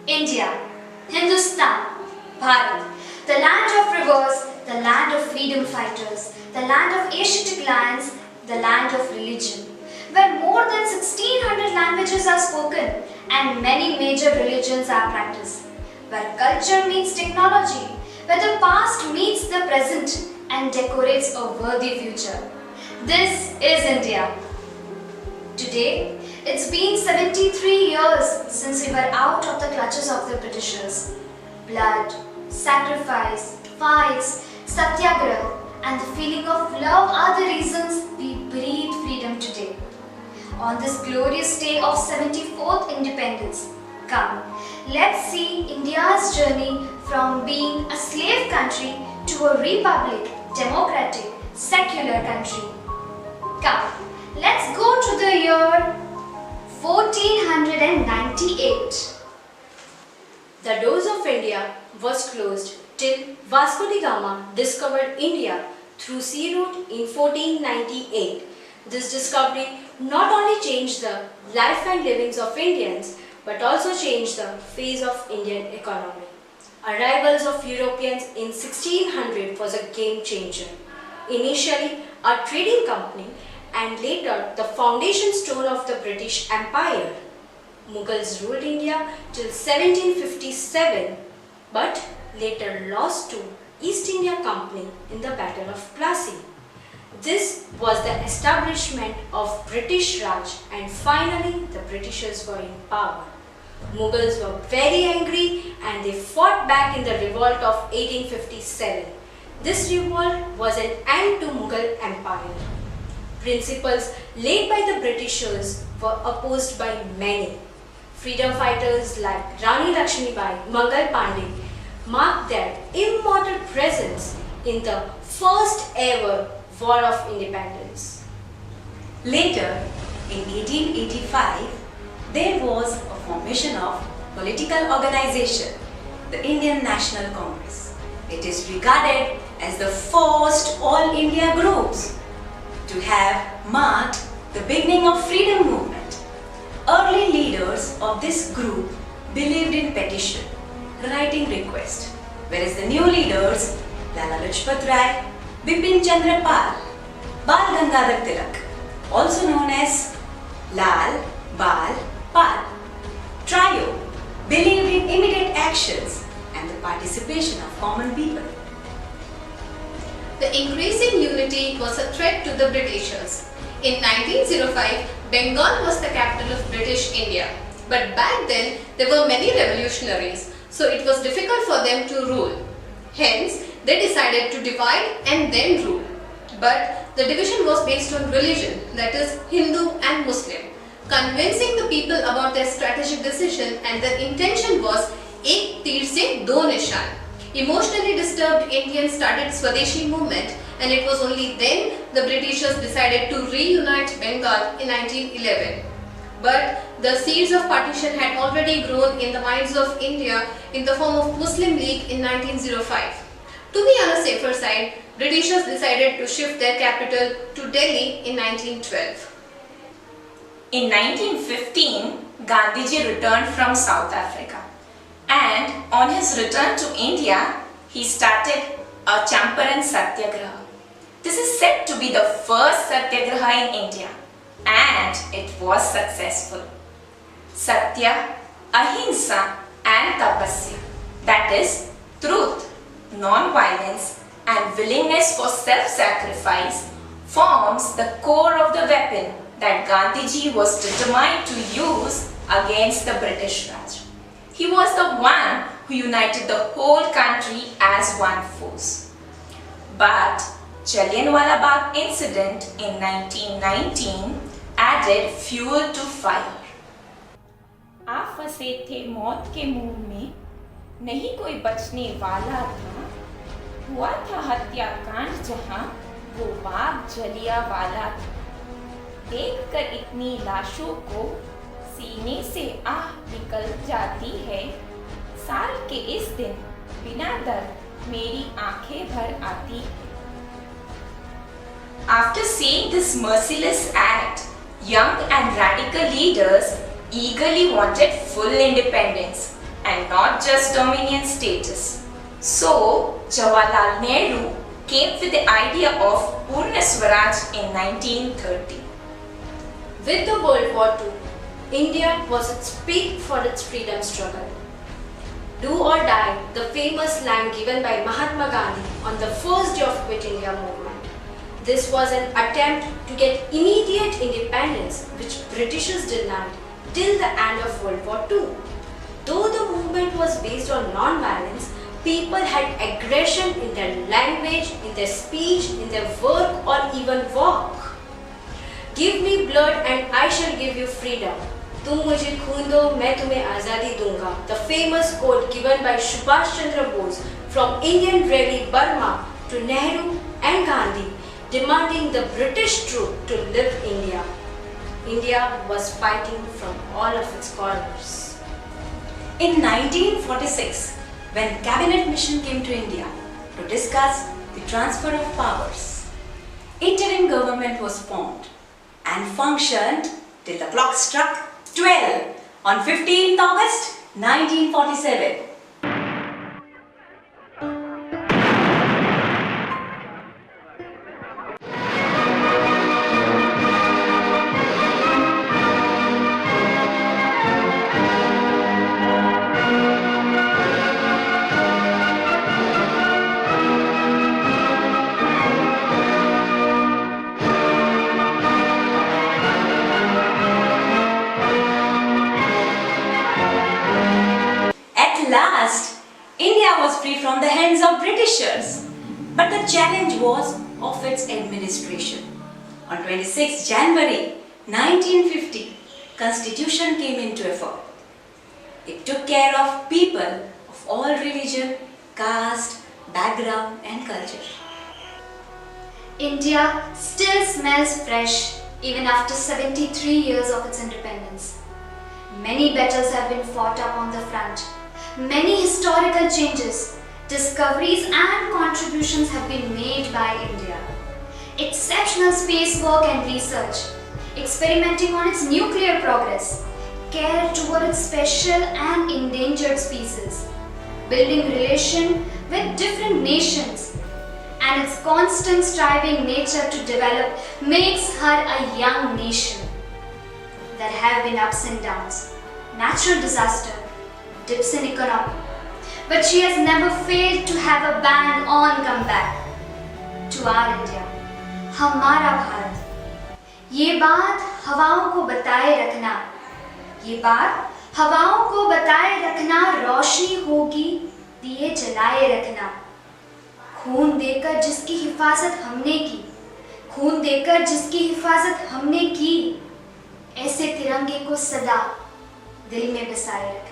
India, Hindustan, Bharat, the land of rivers, the land of freedom fighters, the land of Asiatic lions, the land of religion, where more than 1600 languages are spoken and many major religions are practiced, where culture meets technology, where the past meets the present and decorates a worthy future. This is India. Today, it's been 73 years since we were out of the clutches of the Britishers. Blood, sacrifice, fights, satyagraha, and the feeling of love are the reasons we breathe freedom today. On this glorious day of 74th independence, come, let's see India's journey from being a slave country to a republic, democratic, secular country. Come, let's go to the year 1498. The doors of India was closed till Vasco da Gama discovered India through sea route in 1498. This discovery not only changed the life and livings of Indians but also changed the face of Indian economy. Arrivals of Europeans in 1600 was a game changer. Initially a trading company and later the foundation stone of the British Empire. Mughals ruled India till 1757 but later lost to East India Company in the Battle of Plassey. This was the establishment of British Raj and finally the Britishers were in power. Mughals were very angry and they fought back in the revolt of 1857. This revolt was an end to Mughal Empire. Principles laid by the Britishers were opposed by many. Freedom fighters like Rani Lakshmibai, Mangal Pandey marked their immortal presence in the first ever War of Independence. Later, in 1885, there was a formation of political organization, the Indian National Congress. It is regarded as the first all India groups to have marked the beginning of freedom movement. Early leaders of this group believed in petition, writing request, whereas the new leaders, Lala Lajpat Rai, Bipin Chandra Pal, Bal Gangadhar Tilak, also known as Lal, Bal, Pal, trio, believed in immediate actions and the participation of common people. The increasing unity was a threat to the Britishers. In 1905, Bengal was the capital of British India. But back then, there were many revolutionaries, so it was difficult for them to rule. Hence, they decided to divide and then rule. But the division was based on religion, that is Hindu and Muslim, convincing the people about their strategic decision, and their intention was Ek Tir Se Do Nishan. Emotionally disturbed Indians started Swadeshi movement, and it was only then the Britishers decided to reunite Bengal in 1911. But the seeds of partition had already grown in the minds of India in the form of Muslim League in 1905. To be on a safer side, Britishers decided to shift their capital to Delhi in 1912. In 1915, Gandhiji returned from South Africa, and on his return to India, he started a Champaran Satyagraha. This is said to be the first Satyagraha in India, and it was successful. Satya, Ahimsa and Tapasya, that is, truth, non-violence and willingness for self-sacrifice forms the core of the weapon that Gandhiji was determined to use against the British Raj. He was the one who united the whole country as one force. But Jallianwala Bagh incident in 1919 added fuel to fire. आप फंसे थे मौत के मुंह में, नहीं कोई बचने वाला था, हुआ था हत्याकांड जहां वो बाग जलियांवाला था। देखकर इतनी लाशों को सीने से आह निकल जाती है, साल के इस दिन बिना दर्द मेरी आंखें भर आती है। After seeing this merciless act, young and radical leaders eagerly wanted full independence. and not just dominion status. So, Jawaharlal Nehru came with the idea of Purna Swaraj in 1930. With the World War II, India was at its peak for its freedom struggle. Do or die, the famous line given by Mahatma Gandhi on the first day of Quit India movement. This was an attempt to get immediate independence, which Britishers denied till the end of World War II. Though the movement was based on non-violence, people had aggression in their language, in their speech, in their work, or even walk. Give me blood and I shall give you freedom. तुम मुझे खून दो, मैं तुम्हें आज़ादी दूंगा. The famous quote given by Subhash Chandra Bose from Indian rally Burma to Nehru and Gandhi, demanding the British truth to live India. India was fighting from all of its corners. In 1946, when Cabinet Mission came to India to discuss the transfer of powers, interim government was formed and functioned till the clock struck 12 on 15th August 1947. Last, India was free from the hands of Britishers, but the challenge was of its administration. On 26 January 1950, Constitution came into effect. It took care of people of all religion, caste, background and culture. India still smells fresh even after 73 years of its independence. Many battles have been fought up on the front. Many historical changes, discoveries and contributions have been made by India. Exceptional space work and research, experimenting on its nuclear progress, care toward its special and endangered species, building relation with different nations, and its constant striving nature to develop makes her a young nation. There have been ups and downs, natural disaster, dips in economy, but she has never failed to have a bang-on comeback to our India, हमारा भारत. ये बात हवाओं को बताए रखना, ये बात हवाओं को बताए रखना, रोशनी होगी दिए जलाए रखना. खून देकर जिसकी हिफाजत हमने की, खून देकर जिसकी हिफाजत हमने की, ऐसे तिरंगे को सदा दिल में बसाए रखना.